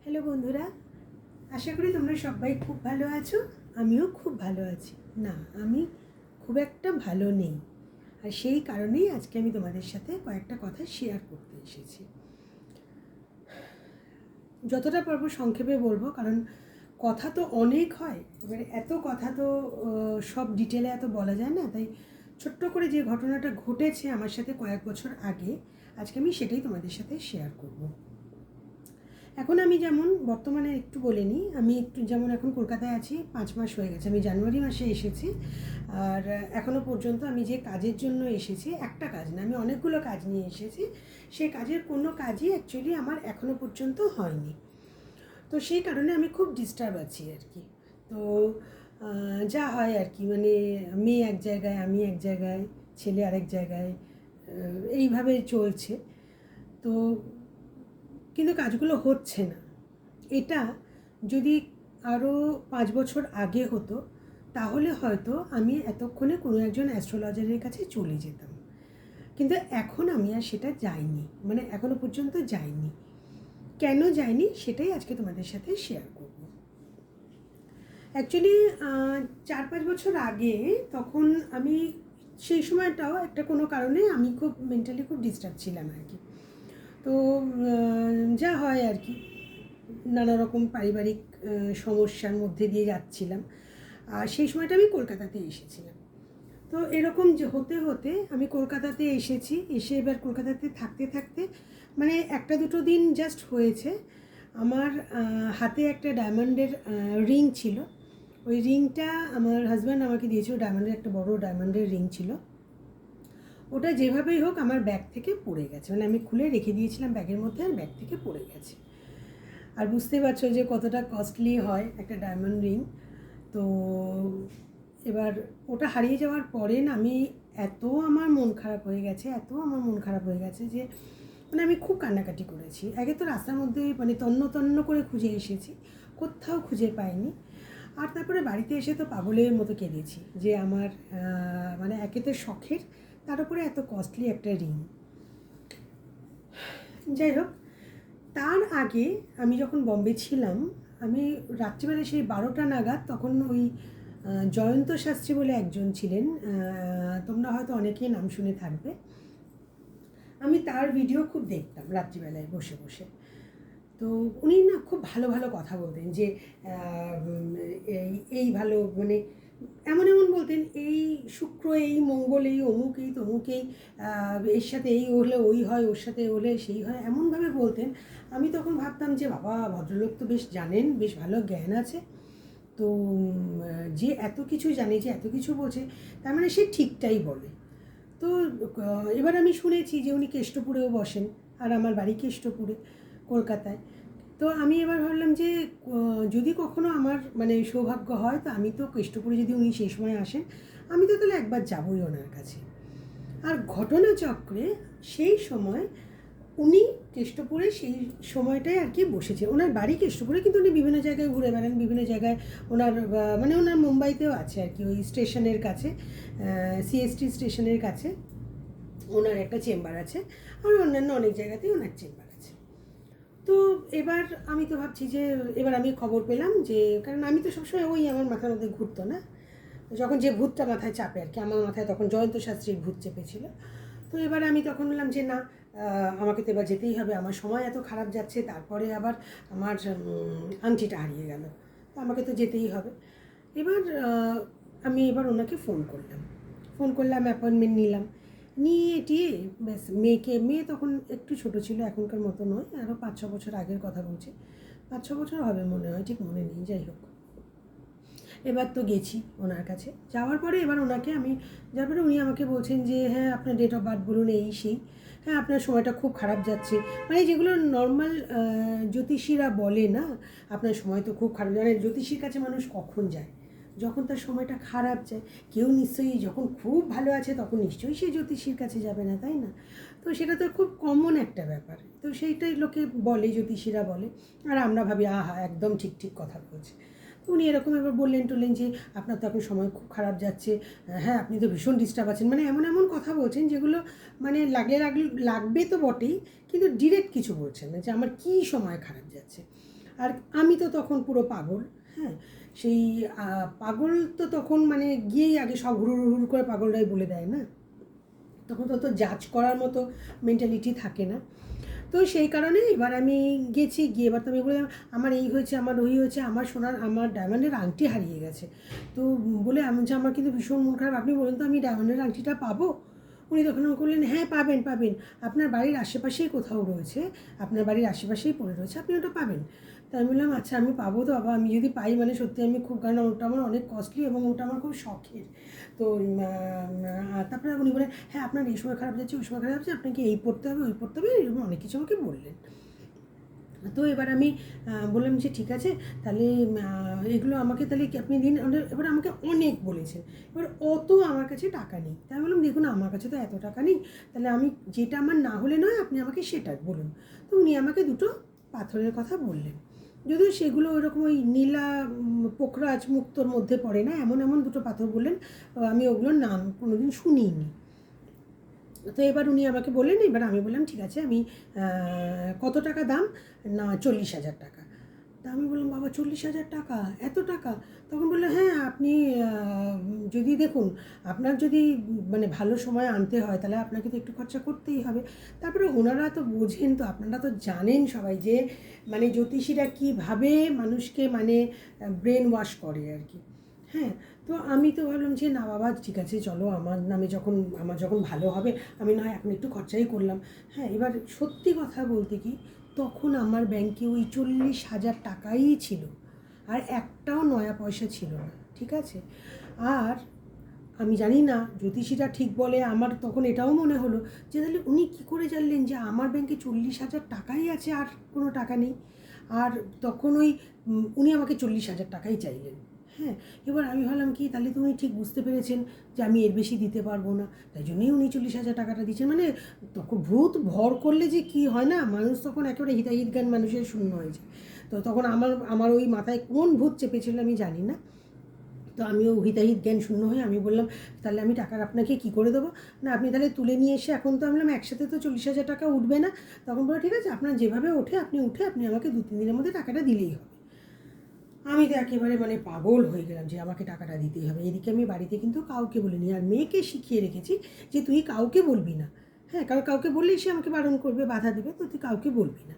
Hello বন্ধুরা, আশা করি তোমরা সবাই খুব ভালো আছো। আমিও খুব ভালো আছি। না, আমি খুব একটা ভালো নেই, আর সেই কারণেই আজকে আমি তোমাদের সাথে কয়েকটা কথা শেয়ার করতে এসেছি। যতটা পারবো সংক্ষেপে বলবো, কারণ কথা তো অনেক হয়, এবারে এত কথা তো সব ডিটেলে এত বলা যায় না। তাই ছোট্ট করে যে ঘটনাটা ঘটেছে আমার সাথে কয়েক বছর আগে, আজকে আমি সেটাই তোমাদের সাথে শেয়ার করব। এখন আমি যেমন বর্তমানে একটু বলে নিই, আমি একটু যেমন এখন কলকাতায় আছি, 5 মাস হয়ে গেছে। আমি জানুয়ারি মাসে এসেছি, আর এখনও পর্যন্ত আমি যে কাজের জন্য এসেছি, একটা কাজ না, আমি অনেকগুলো কাজ নিয়ে এসেছি। সেই কাজের কোনো কাজই অ্যাকচুয়ালি আমার এখনও পর্যন্ত হয়নি। তো সেই কারণে আমি খুব ডিস্টার্ব আছি আর কি। তো যা হয় আর কি, মানে মেয়ে এক জায়গায়, আমি এক জায়গায়, ছেলে আরেক জায়গায়, এইভাবে চলছে। তো কিন্তু কাজগুলো হচ্ছে না। এটা যদি আরও 5 বছর আগে হতো, তাহলে হয়তো আমি এতক্ষণে কোনো একজন অ্যাস্ট্রোলজারের কাছে চলে যেতাম। কিন্তু এখন আমি আর সেটা যাইনি, মানে এখনো পর্যন্ত যাইনি। কেন যাইনি সেটাই আজকে তোমাদের সাথে শেয়ার করব। অ্যাকচুয়ালি 4-5 বছর আগে, তখন আমি সেই সময়টাও একটা কোনো কারণে আমি খুব মেন্টালি খুব ডিস্টার্ব ছিলাম আর কি। তো যা হয় আর কি, নানা রকম পারিবারিক সমস্যার মধ্যে দিয়ে যাচ্ছিলাম। আর সেই সময়টা আমি কলকাতাতে এসেছিলাম। তো এরকম যে হতে হতে আমি কলকাতাতে এসেছি, এসে এবার কলকাতাতে থাকতে থাকতে মানে একটা দুটো দিন জাস্ট হয়েছে, আমার হাতে একটা ডায়মন্ডের রিং ছিল। ওই রিংটা আমার হাজব্যান্ড আমাকে দিয়েছিল, ডায়মন্ডের একটা বড় ডায়মন্ডের রিং ছিল। ওটা যেভাবেই হোক আমার ব্যাগ থেকে পড়ে গেছে, মানে আমি খুলে রেখে দিয়েছিলাম ব্যাগের মধ্যে, আর ব্যাগ থেকে পড়ে গেছে। আর বুঝতে পারছো যে কতটা কস্টলি হয় একটা ডায়মন্ড রিং। তো এবার ওটা হারিয়ে যাওয়ার পরে না, আমি এত আমার মন খারাপ হয়ে গেছে, এত আমার মন খারাপ হয়ে গেছে যে মানে আমি খুব কান্নাকাটি করেছি। আগে তো রাস্তার মধ্যে মানে তন্ন তন্ন করে খুঁজে এসেছি, কোথাও খুঁজে পাইনি। আর তারপরে বাড়িতে এসে তো পাগলের মতো কেঁদেছি যে আমার মানে একে তো শখের, তার উপরে এত কস্টলি একটা রিং। যাই হোক, তার আগে আমি যখন বম্বে ছিলাম, আমি রাত্রিবেলা সেই 12টা নাগাদ, তখন ওই জয়ন্ত শাস্ত্রী বলে একজন ছিলেন, তোমরা হয়তো অনেকেই নাম শুনে থাকবে। আমি তার ভিডিও খুব দেখতাম রাত্রিবেলায় বসে বসে। তো উনি না খুব ভালো ভালো কথা বলতেন যে এই ভালো, মানে এমন এমন বলতেন, এই শুক্র, এই মঙ্গল, এই অমুক, এই তমুক, এই এর সাথে এই হলে ওই হয়, ওর সাথে হলে সেই হয়, এমনভাবে বলতেন। আমি তখন ভাবতাম যে বাবা, ভদ্রলোক তো বেশ জানেন, বেশ ভালো জ্ঞান আছে। তো যে এত কিছু জানে, যে এত কিছু বোঝে, তার মানে সে ঠিকটাই বলে। তো এবার আমি শুনেছি যে উনি কেষ্টপুরেও বসেন, আর আমার বাড়ি কেষ্টপুরে, কলকাতায়। তো আমি এবার ভাবলাম যে যদি কখনো আমার মানে সৌভাগ্য হয়, তো আমি তো কেষ্টপুরে, যদি উনি সেই সময় আসেন, আমি তো তাহলে একবার যাবই ওনার কাছে। আর ঘটনাচক্রে সেই সময় উনি কেষ্টপুরে সেই সময়টায় আর কি বসেছে। ওনার বাড়ি কেষ্টপুরে, কিন্তু উনি বিভিন্ন জায়গায় ঘুরে বেড়ান, বিভিন্ন জায়গায় ওনার মানে ওনার মুম্বাইতেও আছে আর কি, ওই স্টেশনের কাছে, সিএসটি স্টেশনের কাছে ওনার একটা চেম্বার আছে, আর অন্যান্য অনেক জায়গাতেই ওনার চেম্বার আছে। তো এবার আমি তো ভাবছি যে এবার আমি খবর পেলাম যে, কারণ আমি তো সবসময় ওই আমার মাথার মধ্যে ঘুরতো না, যখন যে ভূতটা মাথায় চাপে আর কি, আমার মাথায় তখন জয়ন্ত শাস্ত্রীর ভূত চেপেছিল। তো এবার আমি তখন বললাম যে না, আমাকে তো এবার যেতেই হবে, আমার সময় এত খারাপ যাচ্ছে, তারপরে আবার আমার আংটিটা হারিয়ে গেল, তো আমাকে তো যেতেই হবে। এবার আমি এবার ওনাকে ফোন করলাম, অ্যাপয়েন্টমেন্ট নিলাম, নিয়ে টিয়ে ব্যাস মেয়ে তখন একটু ছোট ছিল, এখনকার মতো নয়, আরও 5-6 বছর আগের কথা বলছি, 5-6 বছর হবে মনে হয়, ঠিক মনে নেই। যাই হোক, এবার তো গেছি ওনার কাছে। যাওয়ার পরে এবার ওনাকে আমি, যার পরে উনি আমাকে বলছেন যে হ্যাঁ, আপনার ডেট অফ বার্থ বলুন, এই সেই, হ্যাঁ আপনার সময়টা খুব খারাপ যাচ্ছে, মানে যেগুলো নর্মাল জ্যোতিষীরা বলে না, আপনার সময় তো খুব খারাপ। মানে জ্যোতিষীর কাছে মানুষ কখন যায়? যখন তার সময়টা খারাপ যায়। কেউ নিশ্চয়ই যখন খুব ভালো আছে তখন নিশ্চয়ই সে জ্যোতিষীর কাছে যাবে না, তাই না? তো সেটা তো খুব কমন একটা ব্যাপার, তো সেইটাই লোকে বলে, জ্যোতিষীরা বলে, আর আমরা ভাবি আহা একদম ঠিক ঠিক কথা বলছে। উনি এরকম এবার বললেন যে আপনার তো এখন সময় খুব খারাপ যাচ্ছে, হ্যাঁ আপনি তো ভীষণ ডিস্টার্ব আছেন, মানে এমন এমন কথা বলছেন যেগুলো মানে লাগবে তো বটেই, কিন্তু ডিরেক্ট কিছু বলছেন না যে আমার কী সময় খারাপ যাচ্ছে। আর আমি তো তখন পুরো পাগল, হ্যাঁ, সেই পাগল তো তখন মানে গিয়েই আগে সব হুড়ুর হুড় করে পাগলরাই বলে দেয় না, তখন তো জাজ করার মতো মেন্টালিটি থাকে না। তো সেই কারণে এবার আমি গেছি, গিয়ে এবার তো আমি বললাম আমার এই হয়েছে, আমার ওই হয়েছে, আমার সোনার আমার ডায়মন্ডের আংটি হারিয়ে গেছে। তো বলে আমি যে আমার কিন্তু ভীষণ মন খারাপ, আপনি বলুন তো আমি ডায়মন্ডের আংটিটা পাবো? উনি তখন আমাকে বললেন হ্যাঁ পাবেন পাবেন, আপনার বাড়ির আশেপাশেই কোথাও রয়েছে, আপনার বাড়ির আশেপাশেই পড়ে রয়েছে, আপনি ওটা পাবেন। তো আমি বললাম আচ্ছা আমি পাবো তো বাবা, আমি যদি পাই মানে সত্যি আমি খুব, কারণ ওটা আমার অনেক কস্টলি এবং ওটা আমার খুব শখের। তো তারপরে উনি বলেন হ্যাঁ আপনার এই সময় খারাপ যাচ্ছে, ওই সময় খারাপ যাচ্ছে, আপনাকে এই পড়তে হবে ওই পড়তে হবে, এরকম অনেক কিছু আমাকে বললেন। তো এবার আমি বললাম যে ঠিক আছে তাহলে এগুলো আমাকে তাহলে কি আপনি দিন। এবার আমাকে অনেক বলেছেন, এবার অত আমার কাছে টাকা নেই। তাই আমি বললাম দেখুন আমার কাছে তো এত টাকা নেই, তাহলে আমি যেটা আমার না হলে নয় আপনি আমাকে সেটা বলুন। তো উনি আমাকে দুটো পাথরের কথা বললেন, যদিও সেগুলো ওইরকম ওই নীলা পোখরাজ মুক্তোর মধ্যে পড়ে না, এমন এমন দুটো পাথর বললেন, আমি ওগুলোর নাম কোনোদিন শুনিনি। তো এবার উনি আমাকে বললেন, এবার আমি বললাম ঠিক আছে আমি কত টাকা দাম? না 40,000 টাকা। তা আমি বললাম বাবা 40,000 টাকা, এত টাকা? তখন বললো হ্যাঁ আপনি যদি দেখুন আপনার যদি মানে ভালো সময় আনতে হয় তাহলে আপনাকে তো একটু খরচা করতেই হবে। তারপরে ওনারা তো বোঝেন, তো আপনারা তো জানেন সবাই যে মানে জ্যোতিষীরা কীভাবে মানুষকে মানে ব্রেন ওয়াশ করে আর কি। হ্যাঁ, তো আমি তো ভাবলাম যে না বাবা ঠিক আছে চলো, আমার নামে যখন আমার যখন ভালো হবে আমি না হয় এখন একটু খরচাই করলাম। হ্যাঁ, এবার সত্যি কথা বলতে কি তখন আমার ব্যাংকে ওই 40,000 টাকাই ছিল, আর একটাও নয়া পয়সা ছিল না, ঠিক আছে। আর আমি জানি না জ্যোতিষীরা ঠিক বলে, আমার তখন এটাও মনে হলো যে তাহলে উনি কী করে জানলেন যে আমার ব্যাংকে 40,000 টাকাই আছে আর কোনো টাকা নেই। আর তখন ওই উনি আমাকে 40,000 টাকাই চাইলেন। হ্যাঁ, এবার আমি ভাবলাম কি তাহলে তো উনি ঠিক বুঝতে পেরেছেন যে আমি এর বেশি দিতে পারবো না, তাই জন্যই উনি 40,000 টাকাটা দিচ্ছেন। মানে তখন ভূত ভর করলে যে কি হয় না, মানুষ তখন একেবারে হিতাহিত জ্ঞান মানুষের শূন্য হয়ে যায়। তো তখন আমার আমার ওই মাথায় কোন ভূত চেপেছিল আমি জানি না। তো আমিও হিতাহিত জ্ঞান শূন্য হয়ে আমি বললাম তাহলে আমি টাকার আপনাকে কী করে দেবো? না আপনি তাহলে তুলে নিয়ে এসে, এখন তো আমি বললাম একসাথে তো 40,000 টাকা উঠবে না। তখন বলো ঠিক আছে আপনার যেভাবে ওঠে আপনি আপনি আমাকে 2-3 দিনের মধ্যে টাকাটা দিলেই হবে। আমি তো একেবারে মানে পাগল হয়ে গেলাম যে আমাকে টাকাটা দিতেই হবে। এদিকে আমি বাড়িতে কিন্তু কাউকে বলিনি, আর মেয়েকে শিখিয়ে রেখেছি যে তুই কাউকে বলবি না। হ্যাঁ, কারণ কাউকে বললেই সে আমাকে বারণ করবে, বাধা দেবে, তো তুই কাউকে বলবি না।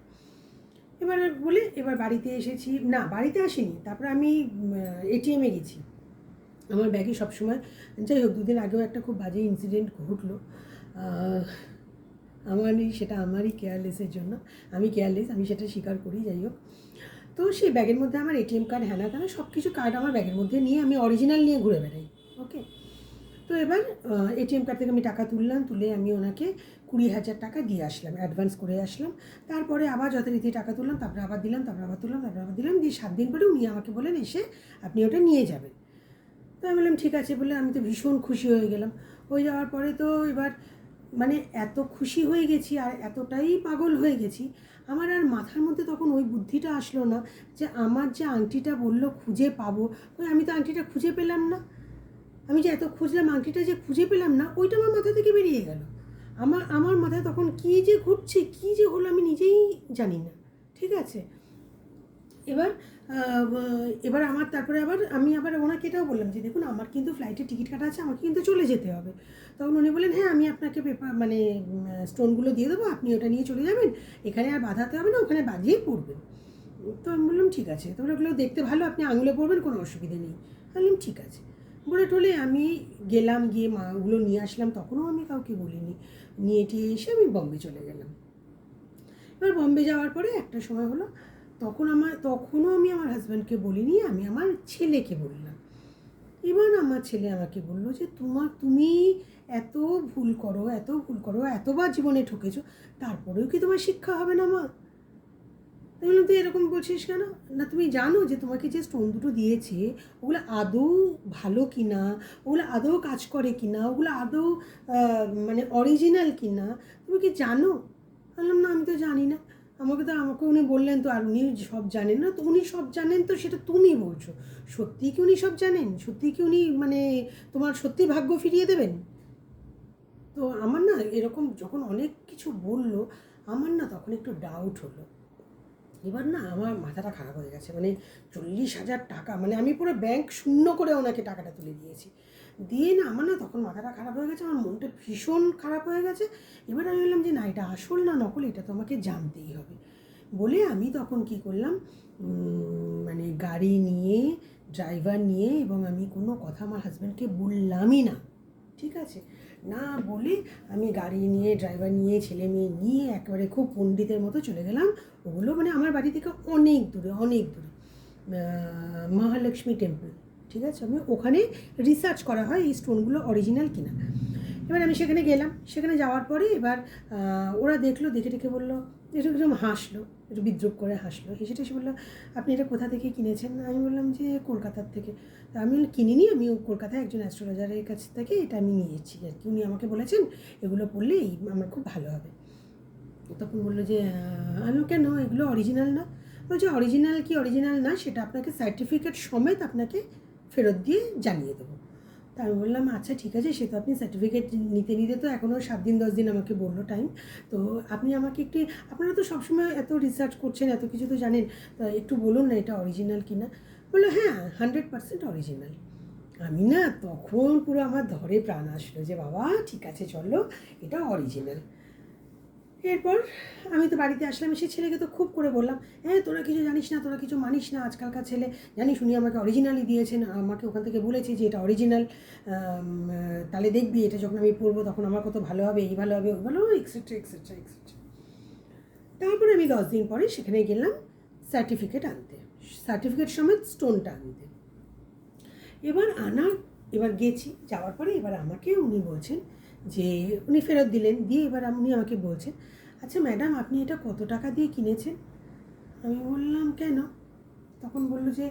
এবার বলে এবার বাড়িতে এসেছি, না বাড়িতে আসিনি, তারপরে আমি এটিএমে গেছি। আমার ব্যাগে সবসময়, যাই হোক 2 দিন আগেও একটা খুব বাজে ইনসিডেন্ট ঘটলো। সেটা আমারই কেয়ারলেসের জন্য, আমি কেয়ারলেস, আমি সেটা স্বীকার করি। যাই হোক, তো সেই ব্যাগের মধ্যে আমার এটিএম কার্ড হ্যানা ত্যানা সব কিছু কার্ড আমার ব্যাগের মধ্যে নিয়ে আমি অরিজিনাল নিয়ে ঘুরে বেড়াই। ওকে, তো এবার এটিএম কার্ড থেকে আমি টাকা তুলে আমি ওনাকে 20,000 টাকা দিয়ে আসলাম, অ্যাডভান্স করে আসলাম। তারপরে আবার যথারীতি টাকা তুললাম, তারপরে আবার দিলাম, তারপরে আবার তুললাম, তারপরে আবার দিলাম, দিয়ে 7 দিন পরে উনি আমাকে বলেন এসে আপনি ওটা নিয়ে যাবেন। তো আমি বললাম ঠিক আছে বলে আমি তো ভীষণ খুশি হয়ে গেলাম। হয়ে যাওয়ার পরে তো এবার মানে এত খুশি হয়ে গেছি আর এতটাই পাগল হয়ে গেছি, আমার আর মাথার মধ্যে তখন ওই বুদ্ধিটা আসলো না যে আমার যে আংটিটা বললো খুঁজে পাবো, ওই আমি তো আংটিটা খুঁজে পেলাম না। আমি যে এত খুঁজলাম আংটিটা যে খুঁজে পেলাম না, ওইটা আমার মাথা থেকে বেরিয়ে গেল। আমার মাথায় তখন কী যে ঘুরছে, কী যে হলো আমি নিজেই জানি না, ঠিক আছে। এবার এবার আমার তারপরে আমি আবার ওনাকে এটাও বললাম যে দেখুন আমার কিন্তু ফ্লাইটের টিকিট কাটা আছে, আমাকে কিন্তু চলে যেতে হবে। তখন উনি বললেন হ্যাঁ আমি আপনাকে পেপার মানে স্টোনগুলো দিয়ে দেবো, আপনি ওটা নিয়ে চলে যাবেন, এখানে আর বাঁধাতে হবে না, ওখানে বাঁধিয়ে পড়বেন। তো আমি বললাম ঠিক আছে, তোমরা ওগুলো দেখতে ভালো, আপনি আঙুলে পড়বেন, কোনো অসুবিধে নেই। বললাম ঠিক আছে। বলে টলে আমি গেলাম, গিয়ে ওগুলো নিয়ে আসলাম, তখনও আমি কাউকে বলিনি। নিয়ে টিয়ে এসে আমি বম্বে চলে গেলাম। এবার বম্বে যাওয়ার পরে একটা সময় হলো, তখনও আমি আমার হাজব্যান্ডকে বলিনি, আমি আমার ছেলেকে বললাম। এবার আমার ছেলে আমাকে বললো যে তুমি এত ভুল করো, এতবার জীবনে ঠকেছো, তারপরেও কি তোমার শিক্ষা হবে না মা? আমি বললাম তুই এরকম বলছিস কেন? না তুমি জানো যে তোমাকে যে স্টোন দুটো দিয়েছে ওগুলো আদৌ ভালো কি না, ওগুলো আদৌ কাজ করে কি না, ওগুলো আদৌ মানে অরিজিনাল কি না, তুমি কি জানো? বললাম না আমি তো জানি না। আমাকে উনি বললেন তো, আর উনি সব জানেন না, তো উনি সব জানেন তো সেটা তুমি বলছো, সত্যিই কি উনি সব জানেন? সত্যিই কি উনি মানে তোমার সত্যি ভাগ্য ফিরিয়ে দেবেন? তো আমার না এরকম যখন অনেক কিছু বললো, আমার না তখন একটু ডাউট হলো এবার না আমার মাথাটা খারাপ হয়ে গেছে, মানে 40,000 টাকা, মানে আমি পুরো ব্যাংক শূন্য করে ওনাকে টাকাটা তুলে দিয়েছি। দিয়ে না আমার না তখন মাথাটা খারাপ হয়ে গেছে, আমার মনটা ভীষণ খারাপ হয়ে গেছে। এবার আমি বললাম যে না, এটা আসল না নকল এটা তো আমাকে জানতেই হবে। বলে আমি তখন কি করলাম, মানে গাড়ি নিয়ে, ড্রাইভার নিয়ে, এবং আমি কোনো কথা আমার হাজব্যান্ডকে বললামই না, ঠিক আছে, না বলে আমি গাড়ি নিয়ে, ড্রাইভার নিয়ে, ছেলে মেয়ে নিয়ে একেবারে খুব পণ্ডিতের মতো চলে গেলাম। ওগুলো মানে আমার বাড়ি থেকে অনেক দূরে, অনেক দূরে, মহালক্ষ্মী টেম্পল, ঠিক আছে, আমি ওখানে রিসার্চ করা হয় এই স্টোনগুলো অরিজিনাল কিনা। এবার আমি সেখানে গেলাম, সেখানে যাওয়ার পরে এবার ওরা দেখলো, দেখে দেখে বললো, এরকম হাসলো, একটু বিদ্রুপ করে হাসলো, হেসে টেসে বললো আপনি এটা কোথা থেকে কিনেছেন? আমি বললাম যে কলকাতার থেকে। তা আমি কিনিনি, আমি কলকাতায় একজন অ্যাস্ট্রোলজারের কাছ থেকে এটা আমি নিয়েছি আর কি, উনি আমাকে বলেছেন এগুলো পড়লে আমার খুব ভালো হবে। তখন বললো যে আমি কেন, এগুলো অরিজিনাল না? বলছে অরিজিনাল কি অরিজিনাল না সেটা আপনাকে সার্টিফিকেট সমেত আপনাকে ফেরত দিয়ে জানিয়ে দেবো। তা আমি বললাম আচ্ছা ঠিক আছে, সে তো আপনি সার্টিফিকেট নিতে নিতে তো এখনও 7 দিন 10 দিন আমাকে বললো টাইম, তো আপনি আমাকে একটু, আপনারা তো সবসময় এত রিসার্চ করছেন, এত কিছু তো জানেন, তো একটু বলুন না এটা অরিজিনাল কি না। বললো হ্যাঁ 100% অরিজিনাল। আমি না তখন পুরো আমার ধরে প্রাণ আসলো যে বাবা ঠিক আছে চলো, এটা অরিজিনাল। এরপর আমি তো বাড়িতে আসলাম, এসে ছেলেকে তো খুব করে বললাম, হ্যাঁ তোরা কিছু জানিস না, তোরা কিছু মানিস না, আজকালকার ছেলে, জানিস উনি আমাকে অরিজিনালই দিয়েছেন, আমাকে ওখান থেকে বলেছে যে এটা অরিজিনাল, তাহলে দেখবি এটা যখন আমি পড়বো তখন আমার কত ভালো হবে, এই ভালো হবে, ওই ভালো হবে, এক্সেট্রা এক্সেট্রা এক্সেট্রা। তারপরে আমি 10 দিন পরে সেখানে গেলাম সার্টিফিকেট আনতে, সার্টিফিকেট সমেত স্টোনটা আনতে। এবার গেছি, যাওয়ার পরে এবার আমাকে উনি বলছেন যে, উনি ফেরত দিলেন, দিয়ে এবার উনি আমাকে বলছেন আচ্ছা ম্যাডাম আপনি এটা কত টাকা দিয়ে কিনেছেন? আমি বললাম কেন? তখন বললো যে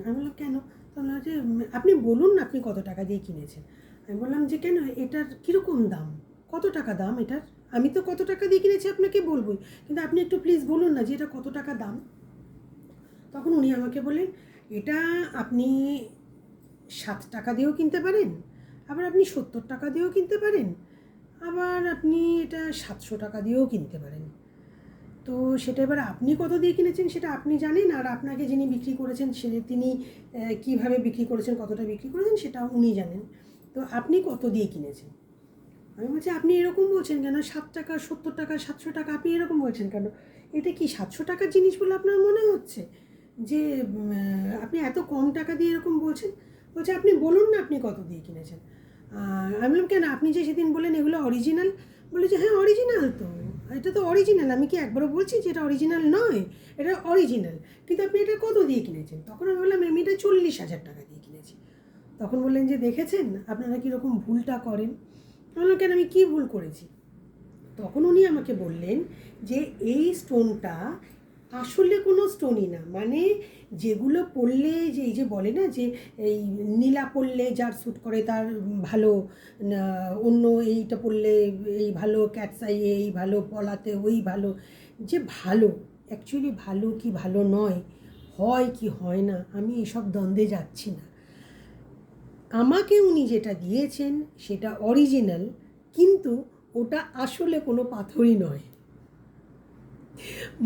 আমি বললাম কেন? তখন বললো যে আপনি বলুন না আপনি কত টাকা দিয়ে কিনেছেন। আমি বললাম যে কেন, এটার কীরকম দাম, কত টাকা দাম এটার? আমি তো কত টাকা দিয়ে কিনেছি আপনাকে বলবোই, কিন্তু আপনি একটু প্লিজ বলুন না যে এটা কত টাকা দাম। তখন উনি আমাকে বললেন এটা আপনি 7 টাকা দিয়েও কিনতে পারেন, আবার আপনি 70 টাকা দিয়েও কিনতে পারেন, আবার আপনি এটা 700 টাকা দিয়েও কিনতে পারেন। তো সেটা এবার আপনি কত দিয়ে কিনেছেন সেটা আপনি জানেন, আর আপনাকে যিনি বিক্রি করেছেন তিনি কীভাবে বিক্রি করেছেন, কতটা বিক্রি করেছেন সেটা উনি জানেন। তো আপনি কত দিয়ে কিনেছেন? আমি বলছি আপনি এরকম বলছেন কেন, 7 টাকা, 70 টাকা, 700 টাকা, আপনি এরকম বলছেন কেন? এটা কি 700 টাকার জিনিস বলে আপনার মনে হচ্ছে যে আপনি এত কম টাকা দিয়ে এরকম বলছেন? বলছে আপনি বলুন না আপনি কত দিয়ে কিনেছেন। আমি বললাম কেন, আপনি যে সেদিন বললেন এগুলো অরিজিনাল। বলে যে হ্যাঁ অরিজিনাল তো, এটা তো অরিজিনাল, আমি কি একবারও বলছি যে এটা অরিজিনাল নয়, এটা অরিজিনাল, কিন্তু আপনি এটা কত দিয়ে কিনেছেন? তখন আমি বললাম আমি এটা 40,000 টাকা দিয়ে কিনেছি। তখন বললেন যে দেখেছেন আপনারা কীরকম ভুলটা করেন। আমি কেন, আমি কী ভুল করেছি? তখন উনি আমাকে বললেন যে এই স্টোনটা আসলে কোনো স্টোনই না, মানে যেগুলো পড়লে যে এই যে বলে না যে এই নীলা পড়লে যার স্যুট করে তার ভালো, অন্য এইটা পড়লে এই ভালো, ক্যাটসাই এই ভালো, পলাতে ওই ভালো, যে ভালো অ্যাকচুয়ালি ভালো কি ভালো নয়, হয় কি হয় না, আমি এসব দ্বন্দ্বে যাচ্ছি না। আমাকে উনি যেটা দিয়েছেন সেটা অরিজিনাল, কিন্তু ওটা আসলে কোনো পাথরই নয়,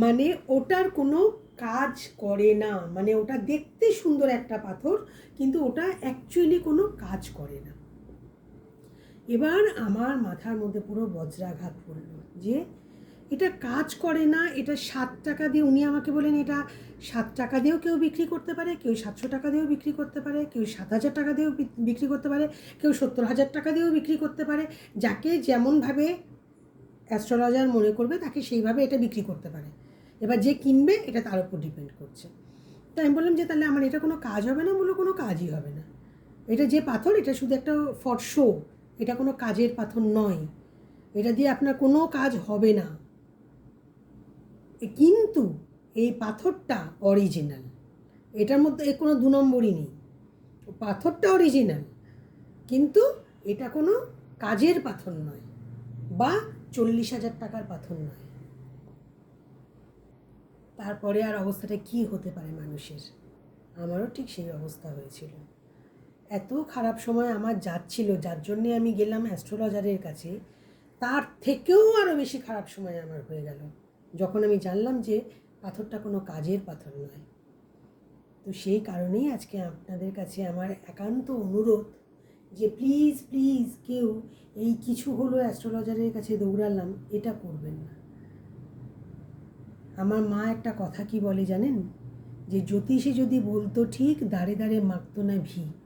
মানে ওটার কোনো কাজ করে না, মানে ওটা দেখতে সুন্দর একটা পাথর কিন্তু ওটা অ্যাকচুয়ালি কোনো কাজ করে না। এবার আমার মাথার মধ্যে পুরো বজ্রাঘাত পড়লো যে এটা কাজ করে না, এটা 7 টাকা দিয়ে, উনি আমাকে বলেন এটা 7 টাকা দিয়েও কেউ বিক্রি করতে পারে, কেউ 700 টাকা দিয়েও বিক্রি করতে পারে, কেউ 7,000 টাকা দিয়েও বিক্রি করতে পারে, কেউ 70,000 টাকা দিয়েও বিক্রি করতে পারে, যাকে যেমনভাবে অ্যাস্ট্রোলজার মনে করবে তাকে সেইভাবে এটা বিক্রি করতে পারে। এবার যে কিনবে এটা তার উপর ডিপেন্ড করছে। তো আমি বললাম যে তাহলে আমার এটা কোনো কাজ হবে না? বললো কোনো কাজই হবে না, এটা যে পাথর এটা শুধু একটা ফর শো, এটা কোনো কাজের পাথর নয়, এটা দিয়ে আপনার কোনো কাজ হবে না, কিন্তু এই পাথরটা অরিজিনাল, এটার মধ্যে কোনো 2 নম্বরই নেই, পাথরটা অরিজিনাল কিন্তু এটা কোনো কাজের পাথর নয় বা 40,000 টাকার পাথর নয়। তারপরে আর অবস্থাটা কী হতে পারে মানুষের, আমারও ঠিক সেই অবস্থা হয়েছিল। এত খারাপ সময় আমার যাচ্ছিল, যার জন্যে আমি গেলাম অ্যাস্ট্রোলজারের কাছে, তার থেকেও আরও বেশি খারাপ সময় আমার হয়ে গেল যখন আমি জানলাম যে পাথরটা কোনো কাজের পাথর নয়। তো সেই কারণেই আজকে আপনাদের কাছে আমার একান্ত অনুরোধ যে প্লিজ প্লিজ কেউ এই কিছু হলো অ্যাস্ট্রোলজারের কাছে দৌড়ালাম এটা করবেন না। আমার মা একটা কথা কি বলে জানেন, যে জ্যোতিষে যদি বলতো ঠিক, দাঁড়ে দাঁড়ে মাখতো না ভিক।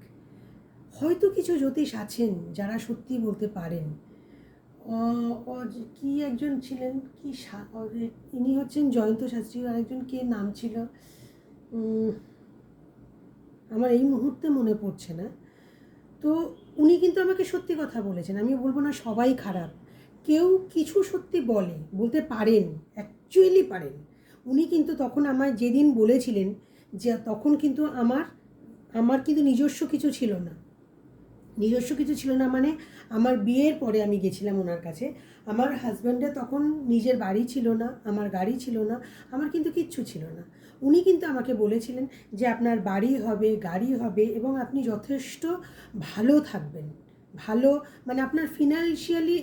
হয়তো কিছু জ্যোতিষ আছেন যারা সত্যি বলতে পারেন। কি একজন ছিলেন, কি ইনি হচ্ছেন জয়ন্ত শাস্ত্রী, আরেকজন কে নাম ছিল আমার এই মুহূর্তে মনে পড়ছে না। তো উনি কিন্তু আমাকে সত্যি কথা বলেছেন। আমি বলবো না সবাই খারাপ, কেউ কিছু সত্যি বলতে পারেন, অ্যাকচুয়ালি পারেন। উনি কিন্তু তখন আমায় যেদিন বলেছিলেন, যে তখন কিন্তু আমার কিন্তু নিজস্ব কিছু ছিল না। মানে আমার বিয়ের পরে আমি গেছিলাম ওনার কাছে। আমার হাজব্যান্ডের তখন নিজের বাড়ি ছিল না, আমার গাড়ি ছিল না, আমার কিন্তু কিচ্ছু ছিল না। উনি কিন্তু আমাকে বলেছিলেন যে আপনার বাড়ি হবে, গাড়ি হবে এবং আপনি যথেষ্ট ভালো থাকবেন। ভালো মানে আপনার ফিনান্সিয়ালি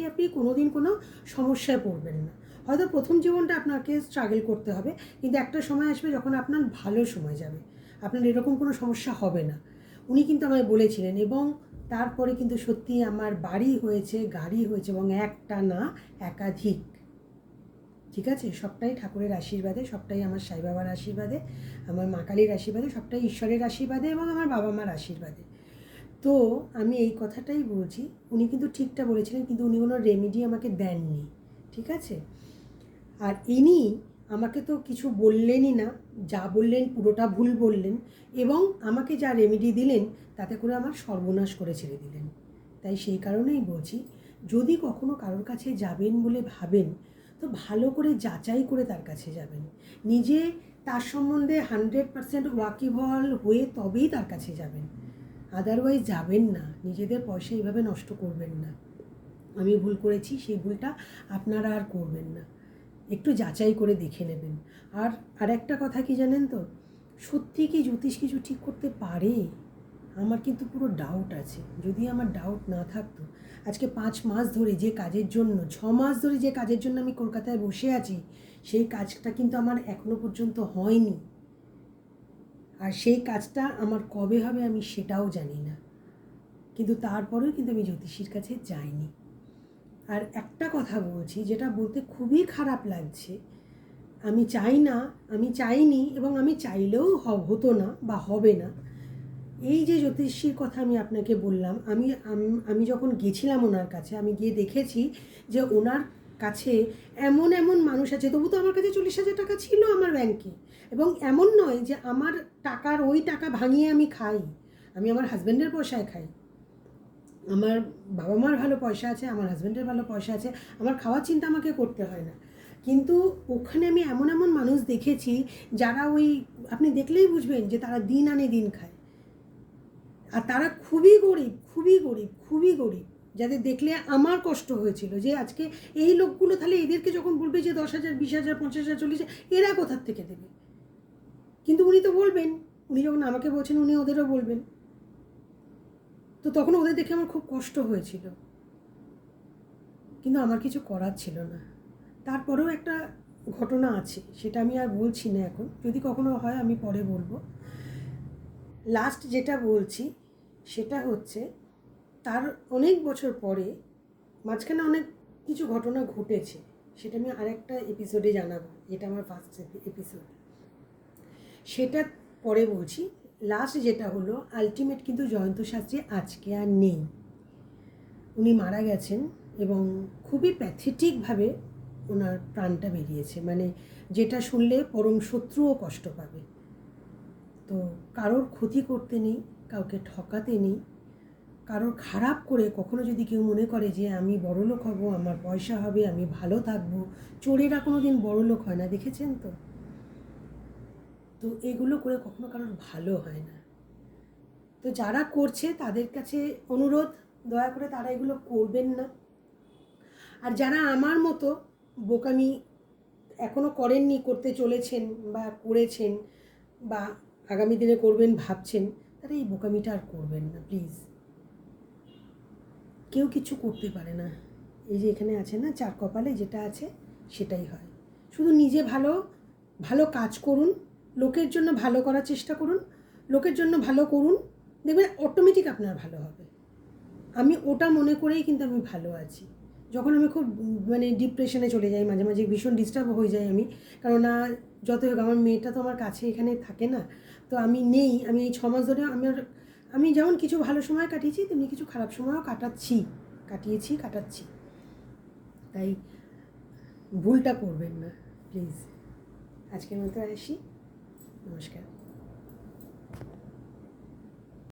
আপনি কোনোদিন কোনো সমস্যায় পড়বেন না। হয়তো প্রথম জীবনটা আপনাকে স্ট্রাগল করতে হবে, কিন্তু একটা সময় আসবে যখন আপনার ভালো সময় যাবে, আপনার এরকম কোনো সমস্যা হবে না। উনি কিন্তু আমায় বলেছিলেন এবং তারপরে কিন্তু সত্যি আমার বাড়ি হয়েছে, গাড়ি হয়েছে এবং একটা না একাধিক। ঠিক আছে, সবটাই ঠাকুরের আশীর্বাদে, সবটাই আমার সাই বাবার আশীর্বাদে, আমার মা কালীর আশীর্বাদে, সবটাই ঈশ্বরের আশীর্বাদে এবং আমার বাবা মার আশীর্বাদে। তো আমি এই কথাটাই বলছি, উনি কিন্তু ঠিকটা বলেছিলেন, কিন্তু উনি কোনো রেমেডি আমাকে দেননি। ঠিক আছে, আর ইনি আমাকে তো কিছু বললেনই না, যা বললেন পুরোটা ভুল বললেন এবং আমাকে যা রেমেডি দিলেন তাতে করে আমার সর্বনাশ করে ছেড়ে দিলেন। তাই সেই কারণেই বলছি, যদি কখনো কারোর কাছে যাবেন বলে ভাবেন তো ভালো করে যাচাই করে তার কাছে যাবেন, নিজে তার সম্বন্ধে 100% ওয়াকিবহাল হয়ে তবেই তার কাছে যাবেন, আদারওয়াইজ যাবেন না। নিজেদের পয়সা এইভাবে নষ্ট করবেন না। আমি ভুল করেছি, সেই ভুলটা আপনারা আর করবেন না, একটু যাচাই করে দেখে নেবেন। আর একটা কথা কি জানেন তো, সত্যি কি জ্যোতিষ কিছু ঠিক করতে পারে? আমার কিন্তু পুরো ডাউট আছে। যদি আমার ডাউট না থাকতো, আজকে 5 মাস ধরে যে কাজের জন্য, 6 মাস ধরে যে কাজের জন্য আমি কলকাতায় বসে আছি, সেই কাজটা কিন্তু আমার এখনো পর্যন্ত হয়নি। আর সেই কাজটা আমার কবে হবে আমি সেটাও জানি না, কিন্তু তারপরেও কিন্তু আমি জ্যোতিষীর কাছে যাইনি। আর একটা কথা বলছি, যেটা বলতে খুবই খারাপ লাগছে, আমি চাইনি এবং আমি চাইলেও হতো না বা হবে না। এই যে জ্যোতিষীর কথা আমি আপনাকে বললাম, আমি যখন গেছিলাম ওনার কাছে, আমি গিয়ে দেখেছি যে ওনার কাছে এমন এমন মানুষ আছে, তবু তো আমার কাছে 40,000 টাকা ছিল আমার ব্যাংকে, এবং এমন নয় যে আমার ওই টাকা ভাঙিয়ে আমি খাই, আমি আমার হাজব্যান্ডের পয়সায় খাই। আমার বাবা মার ভালো পয়সা আছে, আমার হাজব্যান্ডের ভালো পয়সা আছে, আমার খাওয়ার চিন্তা আমাকে করতে হয় না। কিন্তু ওখানে আমি এমন এমন মানুষ দেখেছি যারা আপনি দেখলেই বুঝবেন যে তারা দিন আনে দিন খায়, আর তারা খুবই গরিব, খুবই গরিব, খুবই গরিব, যাদের দেখলে আমার কষ্ট হয়েছিল যে আজকে এই লোকগুলো তাহলে এদেরকে যখন বলবে যে 10,000, 20,000, 50,000, 40,000 এরা কোথার থেকে দেবে? কিন্তু উনি তো বলবেন, উনি যখন আমাকে বলছেন উনি ওদেরও বলবেন। তো তখন ওদের দেখে আমার খুব কষ্ট হয়েছিল, কিন্তু আমার কিছু করার ছিল না। তারপরেও একটা ঘটনা আছে, সেটা আমি আর বলছি না এখন, যদি কখনো হয় আমি পরে বলবো। লাস্ট যেটা বলছি সেটা হচ্ছে, তার অনেক বছর পরে মাঝখানে অনেক কিছু ঘটনা ঘটেছে, সেটা আমি আরেকটা এপিসোডে জানাবো, এটা আমার ফার্স্ট এপিসোড, সেটা পরে বলছি। লাস্ট যেটা হলো, আলটিমেট কিন্তু জয়ন্ত শাস্ত্রী আজকে আর নেই, উনি মারা গেছেন এবং খুবই প্যাথেটিকভাবে ওনার প্রাণটা বেরিয়েছে, মানে যেটা শুনলে পরম শত্রুও কষ্ট পাবে। তো কারোর ক্ষতি করতে নেই, কাউকে ঠকাতে নেই, কারোর খারাপ করে কখনো যদি কেউ মনে করে যে আমি বড়লোক হব, আমার পয়সা হবে, আমি ভালো থাকবো, চোরেরা কোনো দিন বড়লোক হয় না, দেখেছেন তো? তো এগুলো করে কখনো কারোর ভালো হয় না। তো যারা করছে তাদের কাছে অনুরোধ, দয়া করে তারা এগুলো করবেন না। আর যারা আমার মতো বোকামি এখনও করেননি, করতে চলেছেন বা করেছেন বা আগামী দিনে করবেন ভাবছেন, তারা এই বোকামিটা আর করবেন না প্লিজ। কেউ কিছু করতে পারে না। এই যে এখানে আছে না 4 কপালে যেটা আছে, সেটাই হয়। শুধু নিজে ভালো ভালো কাজ করুন, লোকের জন্য ভালো করার চেষ্টা করুন, লোকের জন্য ভালো করুন, দেখবেন অটোমেটিক আপনার ভালো হবে। আমি ওটা মনে করেই কিন্তু আমি ভালো আছি। যখন আমি খুব মানে ডিপ্রেশনে চলে যাই, মাঝে মাঝে ভীষণ ডিস্টার্ব হয়ে যাই আমি, কেননা যতই হোক আমার মেয়েটা তো আমার কাছে এখানে থাকে না, তো আমি নেই। আমি এই 6 মাস ধরে আমি যেমন কিছু ভালো সময় কাটিয়েছি, তেমনি কিছু খারাপ সময়ও কাটাচ্ছি। তাই ভুলটা করবেন না প্লিজ। আজকের মতো আসি, নমস্কার।